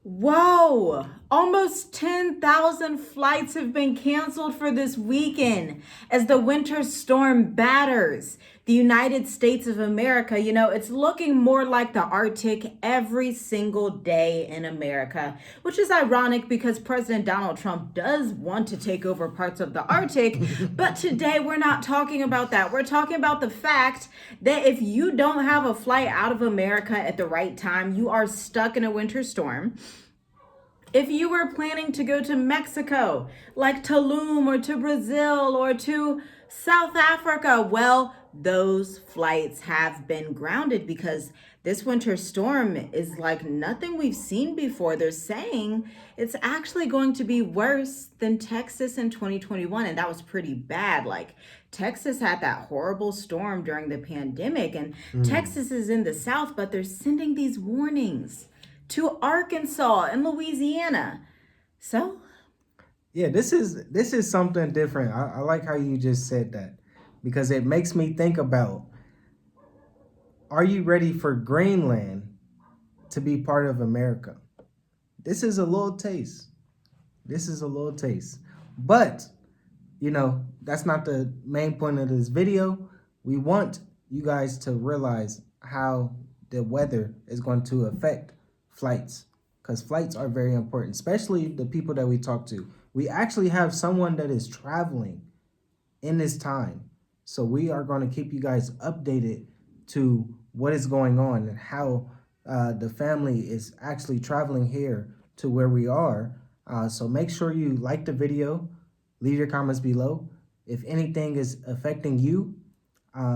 Whoa! Almost 10,000 flights have been canceled for this weekend as the winter storm batters the United States of America. It's looking more like the Arctic every single day in America, which is ironic because President Donald Trump does want to take over parts of the Arctic. But today we're not talking about that. We're talking about the fact that if you don't have a flight out of America at the right time, you are stuck in a winter storm. If you were planning to go to Mexico, like Tulum, or to Brazil, or to South Africa, well, those flights have been grounded because this winter storm is like nothing we've seen before. They're saying it's actually going to be worse than Texas in 2021, and that was pretty bad. Like, Texas had that horrible storm during the pandemic, and Texas is in the South, but they're sending these warnings to Arkansas and Louisiana. So, Yeah, this is something different. I like how you just said that because it makes me think about, are you ready for Greenland to be part of America? This is a little taste. This is a little taste. But, that's not the main point of this video. We want you guys to realize how the weather is going to affect flights, because flights are very important, especially the people that we talk to. We actually have someone that is traveling in this time. So we are going to keep you guys updated to what is going on and how the family is actually traveling here to where we are. So make sure you like the video, leave your comments below. If anything is affecting you,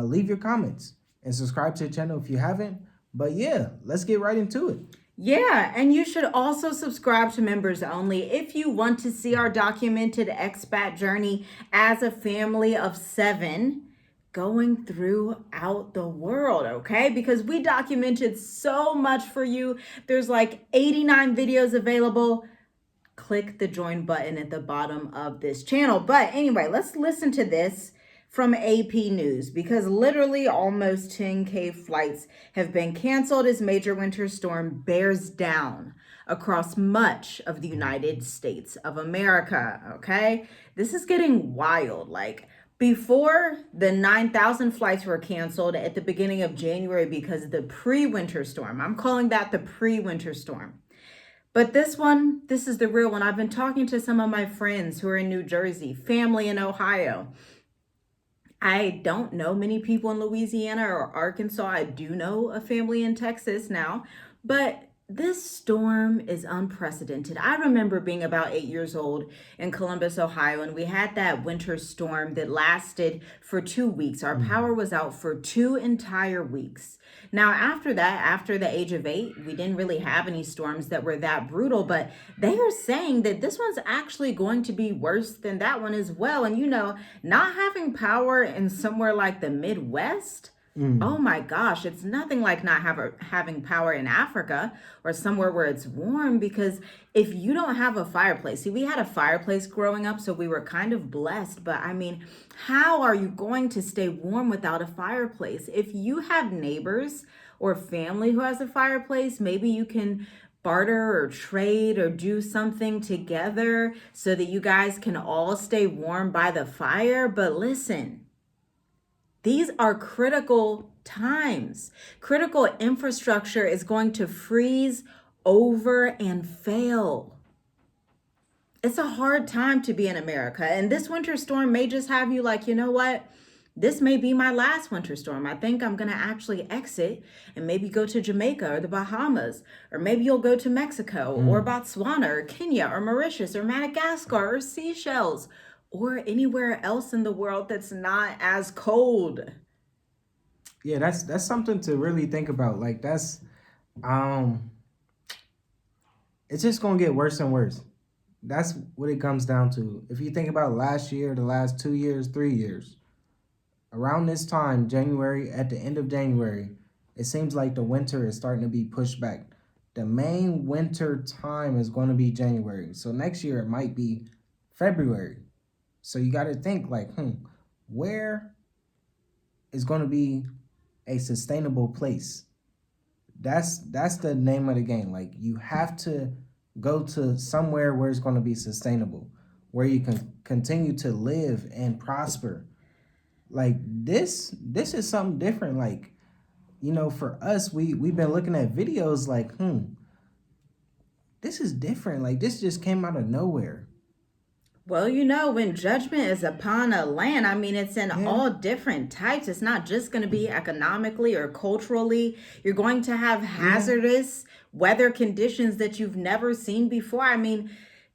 leave your comments and subscribe to the channel if you haven't. But yeah, let's get right into it. yeah, and you should also subscribe to members only if you want to see our documented expat journey as a family of 7 going throughout the world, okay? Because we documented so much for you. There's like 89 videos available. Click the join button at the bottom of this channel. But anyway, let's listen to this from AP News, because literally almost 10K flights have been canceled as major winter storm bears down across much of the United States of America, okay? This is getting wild. Like, before, the 9,000 flights were canceled at the beginning of January because of the pre-winter storm. I'm calling that the pre-winter storm. But this is the real one. I've been talking to some of my friends who are in New Jersey, family in Ohio. I don't know many people in Louisiana or Arkansas. I do know a family in Texas now, but this storm is unprecedented. I remember being about 8 years old in Columbus, Ohio, and we had that winter storm that lasted for 2 weeks. Our power was out for 2 entire weeks. Now, after that, after the age of 8, we didn't really have any storms that were that brutal, but they are saying that this one's actually going to be worse than that one as well. And not having power in somewhere like the Midwest, oh my gosh, it's nothing like not having power in Africa or somewhere where it's warm, because if you don't have a fireplace, see, we had a fireplace growing up, so we were kind of blessed, but I mean, how are you going to stay warm without a fireplace? If you have neighbors or family who has a fireplace, maybe you can barter or trade or do something together so that you guys can all stay warm by the fire. But listen, these are critical times. Critical infrastructure is going to freeze over and fail. It's a hard time to be in America. And this winter storm may just have you like, you know what? This may be my last winter storm. I think I'm going to actually exit and maybe go to Jamaica or the Bahamas, or maybe you'll go to Mexico or Botswana or Kenya or Mauritius or Madagascar or Seychelles, or anywhere else in the world that's not as cold. Yeah, that's something to really think about. Like, um it's just gonna get worse and worse. That's what it comes down to. If you think about last year, the last 2 years, 3 years, around this time, January, at the end of January, it seems like the winter is starting to be pushed back. The main winter time is going to be January. So next year it might be February. So you got to think like, where is going to be a sustainable place? That's the name of the game. Like, you have to Go to somewhere where it's going to be sustainable, where you can continue to live and prosper. Like this is something different. Like, for us, we've been looking at videos like, this is different. Like this just came out of nowhere. Well, when judgment is upon a land, I mean, it's in Yeah. all different types. It's not just going to be economically or culturally. You're going to have Yeah. hazardous weather conditions that you've never seen before. I mean,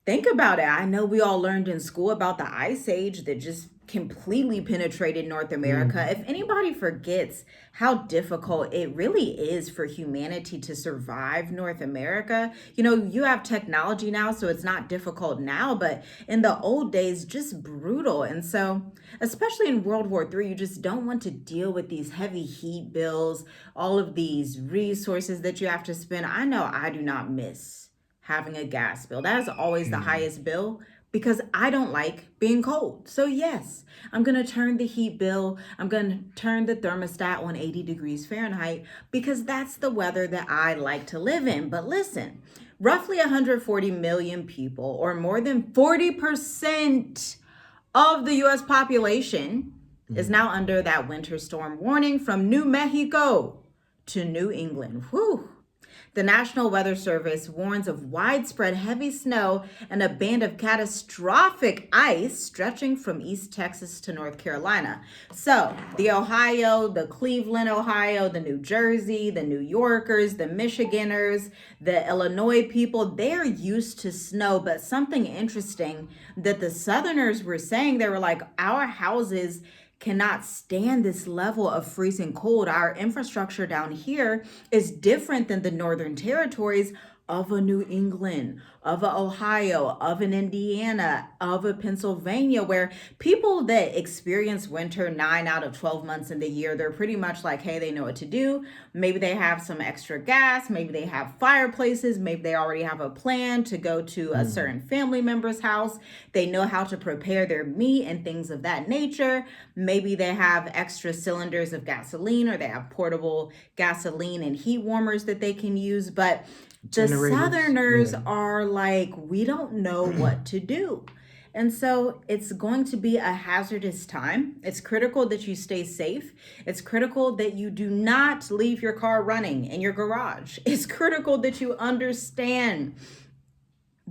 think about it. I know we all learned in school about the ice age that just completely penetrated North America. Mm. If anybody forgets how difficult it really is for humanity to survive North America, you have technology now, so it's not difficult now, but in the old days, just brutal. And so, especially in World War III, you just don't want to deal with these heavy heat bills, all of these resources that you have to spend. I know I do not miss having a gas bill. That is always the Mm. highest bill because I don't like being cold. So, yes, I'm going to turn the heat bill, I'm going to turn the thermostat on 80 degrees Fahrenheit because that's the weather that I like to live in. But listen, roughly 140 million people, or more than 40% of the US population, is Mm. now under that winter storm warning from New Mexico to New England. Whew. The National Weather Service warns of widespread heavy snow and a band of catastrophic ice stretching from East Texas to North Carolina. So, the Ohio, the Cleveland, Ohio, the New Jersey, the New Yorkers, the Michiganders, the Illinois people, they're used to snow. But something interesting that the Southerners were saying, they were like, our houses cannot stand this level of freezing cold. Our infrastructure down here is different than the northern territories of a New England, of a Ohio, of an Indiana, of a Pennsylvania, where people that experience winter 9 out of 12 months in the year, they're pretty much like, hey, they know what to do. Maybe they have some extra gas, maybe they have fireplaces, maybe they already have a plan to go to a Mm. certain family member's house. They know how to prepare their meat and things of that nature. Maybe they have extra cylinders of gasoline, or they have portable gasoline and heat warmers that they can use. But the Generators. Southerners Yeah. are like, we don't know what to do. And so it's going to be a hazardous time. It's critical that you stay safe. It's critical that you do not leave your car running in your garage. It's critical that you understand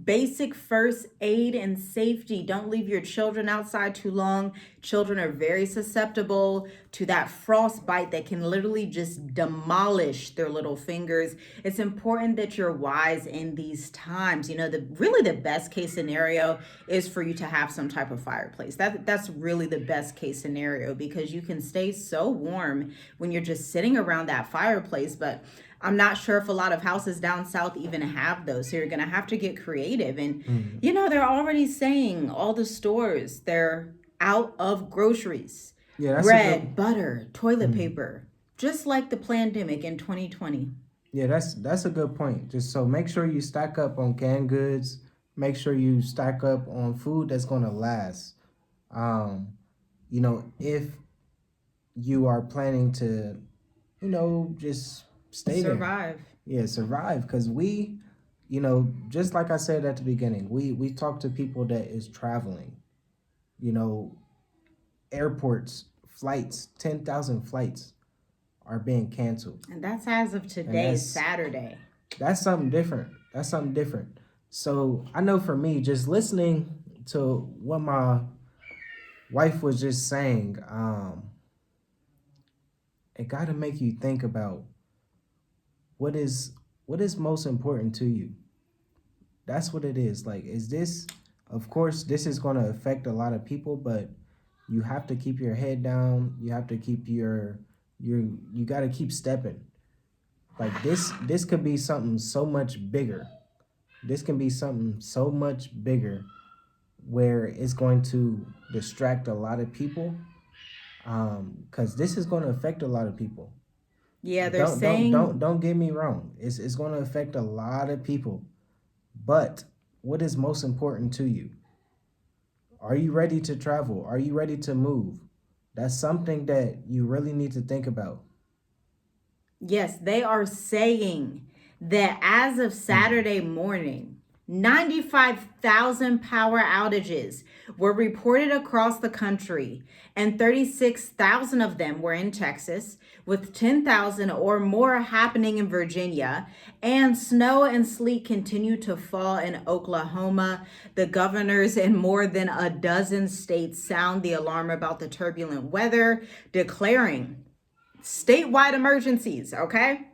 basic first aid and safety. Don't leave your children outside too long. Children are very susceptible to that frostbite that can literally just demolish their little fingers. It's important that you're wise in these times. The best case scenario is for you to have some type of fireplace. That's really the best case scenario because you can stay so warm when you're just sitting around that fireplace. But I'm not sure if a lot of houses down south even have those. So you're going to have to get creative. And, Mm. they're already saying all the stores, they're out of groceries, Yeah, that's a good. bread, butter, toilet Mm. paper, just like the pandemic in 2020. Yeah, that's a good point. Just so make sure you stack up on canned goods. Make sure you stack up on food that's gonna last. Um, if you are planning to, just stay there. Survive. Yeah, survive. Because just like I said at the beginning, we talk to people that is traveling. You know, airports, flights, 10,000 flights are being canceled, And that's as of and today, Saturday. that's something different. That's something different. So I know for me, just listening to what my wife was just saying, it got to make you think about what is what is most important to you. That's what it is. Like, is this? Of course, this is going to affect a lot of people, but you have to keep your head down. You have to keep you got to keep stepping. Like this could be something so much bigger. This can be something so much bigger where it's going to distract a lot of people, because this is going to affect a lot of people. Yeah, they're Don't saying, don't get me wrong. It's going to affect a lot of people. But what is most important to you? Are you ready to travel? Are you ready to move? That's something that you really need to think about. yes, they are saying that as of Mm. Saturday morning, 95,000 power outages were reported across the country, and 36,000 of them were in Texas, with 10,000 or more happening in Virginia. And snow and sleet continue to fall in Oklahoma. The governors in more than a dozen states sound the alarm about the turbulent weather, declaring statewide emergencies, okay?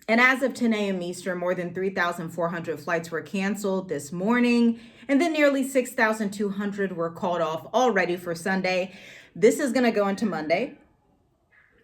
And as of 10 a.m. Eastern, more than 3,400 flights were canceled this morning, and then nearly 6,200 were called off already for Sunday. This is going to go into Monday.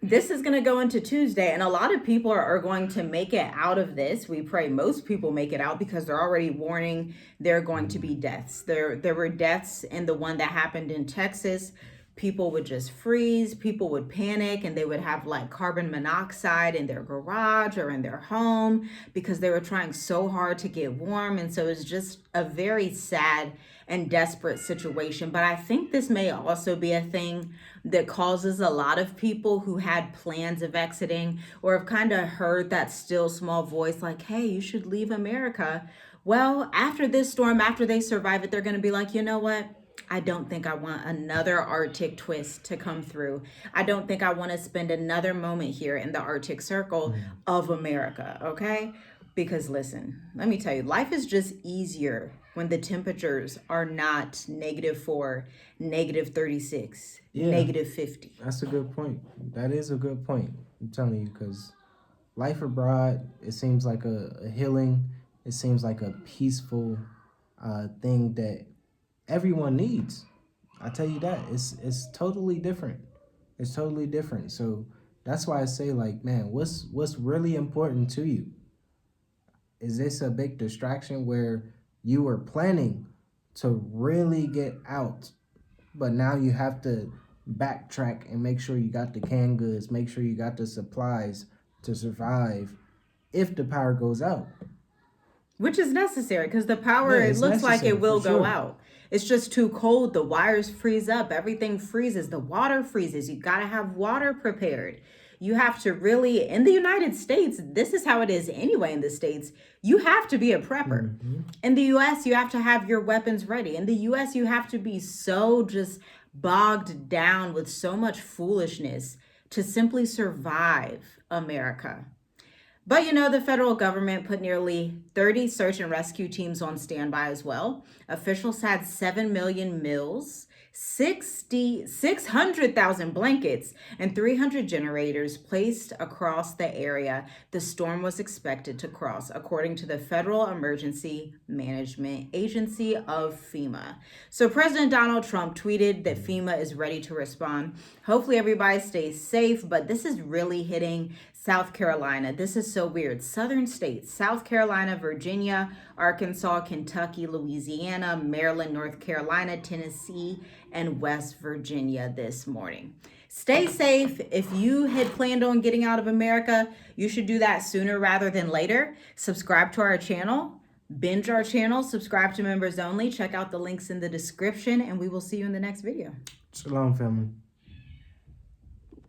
This is going to go into Tuesday, and a lot of people are going to make it out of this. We pray most people make it out because they're already warning there are going to be deaths. There were deaths in the one that happened in Texas. People would just freeze, people would panic, and they would have like carbon monoxide in their garage or in their home because they were trying so hard to get warm. And so it's just a very sad and desperate situation. But I think this may also be a thing that causes a lot of people who had plans of exiting or have kind of heard that still small voice like, hey, you should leave America. Well, after this storm, after they survive it, they're going to be like, you know what? I don't think I want another Arctic twist to come through. I don't think I want to spend another moment here in the Arctic Circle of America, okay? Because listen, let me tell you, life is just easier when the temperatures are not -4, -36, -50. That's a good point. That is a good point. I'm telling you, because life abroad, it seems like a healing, it seems like a peaceful thing that everyone needs. I tell you that it's totally different. It's totally different. So that's why I say, like, man, what's really important to you? Is this a big distraction where you were planning to really get out, but now you have to backtrack and make sure you got the canned goods, make sure you got the supplies to survive if the power goes out? Which is necessary because the power, Yeah, it it's looks like necessary it will for go sure. out. It's just too cold. The wires freeze up. Everything freezes. The water freezes. You got to have water prepared. You have to really, in the United States, this is how it is anyway in the States, you have to be a prepper. In the US, you have to have your weapons ready. In the US, you have to be so just bogged down with so much foolishness to simply survive America. But you know, the federal government put nearly 30 search and rescue teams on standby as well. Officials had 7 million meals, 600,000 blankets, and 300 generators placed across the area the storm was expected to cross, according to the Federal Emergency Management Agency of FEMA. So President Donald Trump tweeted that FEMA is ready to respond. Hopefully everybody stays safe, but this is really hitting South Carolina. This is so weird. Southern states, South Carolina, Virginia, Arkansas, Kentucky, Louisiana, Maryland, North Carolina, Tennessee, and West Virginia this morning. Stay safe. If you had planned on getting out of America, you should do that sooner rather than later. Subscribe to our channel, binge our channel, subscribe to members only. Check out the links in the description, and we will see you in the next video. Shalom, family.